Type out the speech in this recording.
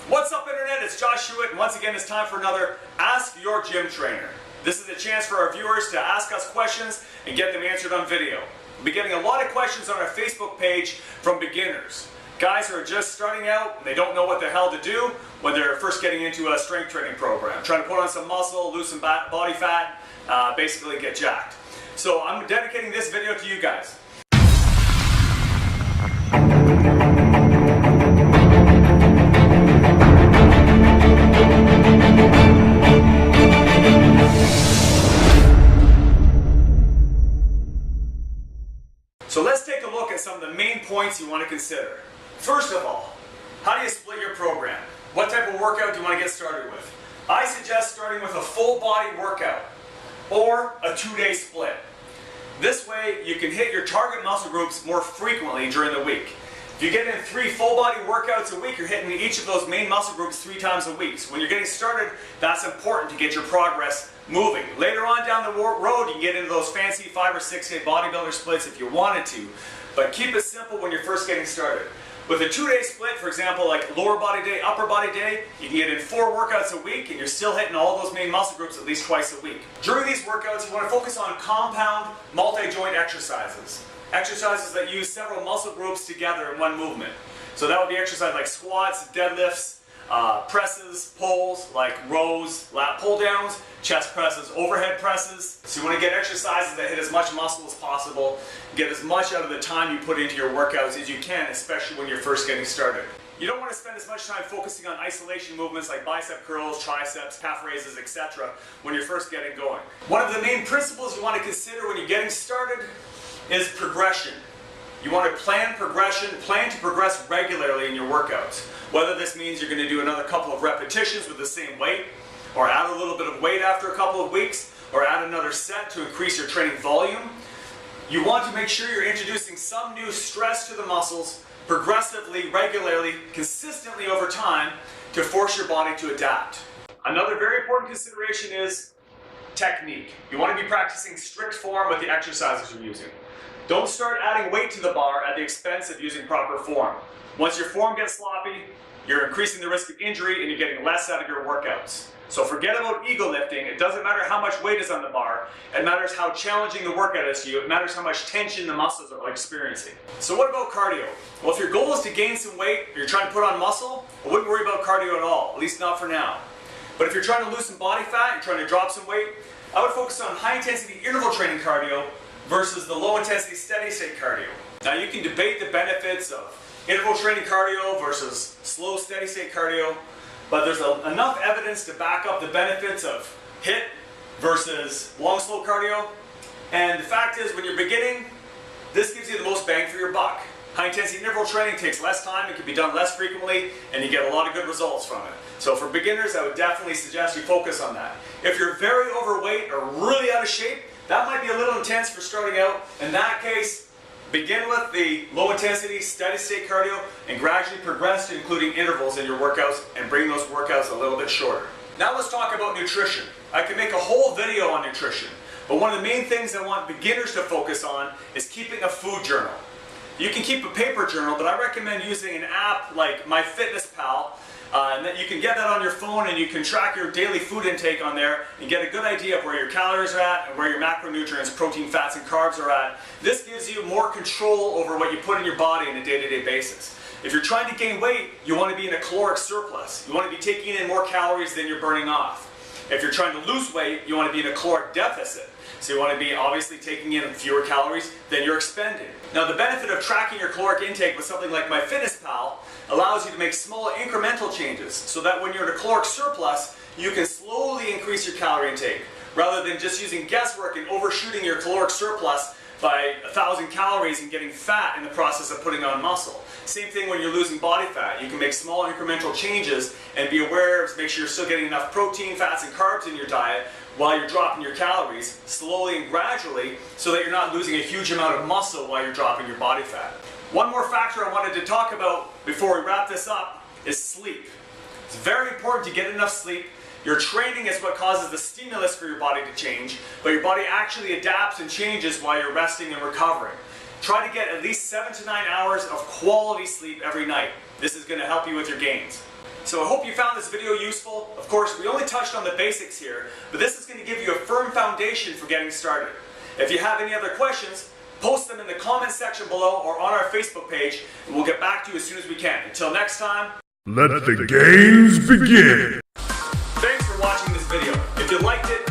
What's up, Internet? It's Josh Hewitt, and once again it's time for another Ask Your Gym Trainer. This is a chance for our viewers to ask us questions and get them answered on video. We'll be getting a lot of questions on our Facebook page from beginners. Guys who are just starting out and they don't know what the hell to do when they're first getting into a strength training program. Trying to put on some muscle, lose some body fat, basically get jacked. So I'm dedicating this video to you guys. So let's take a look at some of the main points you want to consider. First of all, how do you split your program? What type of workout do you want to get started with? I suggest starting with a full body workout or a 2-day split. This way you can hit your target muscle groups more frequently during the week. If you get in 3 full body workouts a week, you're hitting each of those main muscle groups 3 times a week. So when you're getting started, that's important to get your progress moving. Later on down the road, you can get into those fancy 5 or 6 day bodybuilder splits if you wanted to, but keep it simple when you're first getting started. With a 2-day split, for example, like lower body day, upper body day, you can get in 4 workouts a week and you're still hitting all those main muscle groups at least twice a week. During these workouts, you want to focus on compound multi-joint exercises. Exercises that use several muscle groups together in one movement. So that would be exercises like squats, deadlifts, presses, pulls, like rows, lat pull downs, chest presses, overhead presses. So you want to get exercises that hit as much muscle as possible, get as much out of the time you put into your workouts as you can, especially when you're first getting started. You don't want to spend as much time focusing on isolation movements like bicep curls, triceps, calf raises, etc. when you're first getting going. One of the main principles you want to consider when you're getting started is progression. You want to plan progression, plan to progress regularly in your workouts. Whether this means you're going to do another couple of repetitions with the same weight, or add a little bit of weight after a couple of weeks, or add another set to increase your training volume. You want to make sure you're introducing some new stress to the muscles progressively, regularly, consistently over time to force your body to adapt. Another very important consideration is technique. You want to be practicing strict form with the exercises you're using. Don't start adding weight to the bar at the expense of using proper form. Once your form gets sloppy, you're increasing the risk of injury and you're getting less out of your workouts. So forget about ego lifting. It doesn't matter how much weight is on the bar. It matters how challenging the workout is to you. It matters how much tension the muscles are experiencing. So what about cardio? Well, if your goal is to gain some weight, or you're trying to put on muscle, I wouldn't worry about cardio at all, at least not for now. But if you're trying to lose some body fat, you're trying to drop some weight, I would focus on high intensity interval training cardio versus the low intensity steady state cardio. Now you can debate the benefits of interval training cardio versus slow steady state cardio, but there's enough evidence to back up the benefits of HIIT versus long slow cardio. And the fact is, when you're beginning, this gives you the most bang for your buck. High intensity interval training takes less time, it can be done less frequently, and you get a lot of good results from it. So for beginners, I would definitely suggest you focus on that. If you're very overweight or really out of shape, that might be a little intense for starting out. In that case, begin with the low intensity steady state cardio and gradually progress to including intervals in your workouts and bring those workouts a little bit shorter. Now let's talk about nutrition. I can make a whole video on nutrition, but one of the main things I want beginners to focus on is keeping a food journal. You can keep a paper journal, but I recommend using an app like MyFitnessPal. And then you can get that on your phone and you can track your daily food intake on there and get a good idea of where your calories are at and where your macronutrients, protein, fats, and carbs are at. This gives you more control over what you put in your body on a day-to-day basis. If you're trying to gain weight, you want to be in a caloric surplus. You want to be taking in more calories than you're burning off. If you're trying to lose weight, you want to be in a caloric deficit. So you want to be obviously taking in fewer calories than you're expending. Now the benefit of tracking your caloric intake with something like MyFitnessPal allows you to make small incremental changes so that when you're in a caloric surplus, you can slowly increase your calorie intake rather than just using guesswork and overshooting your caloric surplus by 1,000 calories and getting fat in the process of putting on muscle. Same thing when you're losing body fat. You can make small incremental changes and be aware to make sure you're still getting enough protein, fats, and carbs in your diet while you're dropping your calories slowly and gradually so that you're not losing a huge amount of muscle while you're dropping your body fat. One more factor I wanted to talk about before we wrap this up is sleep. It's very important to get enough sleep. Your training is what causes the stimulus for your body to change, but your body actually adapts and changes while you're resting and recovering. Try to get at least 7 to 9 hours of quality sleep every night. This is going to help you with your gains. So I hope you found this video useful. Of course, we only touched on the basics here, but this is going to give you a firm foundation for getting started. If you have any other questions, post them in the comment section below or on our Facebook page, and we'll get back to you as soon as we can. Until next time, let the games begin! Thanks for watching this video. If you liked it,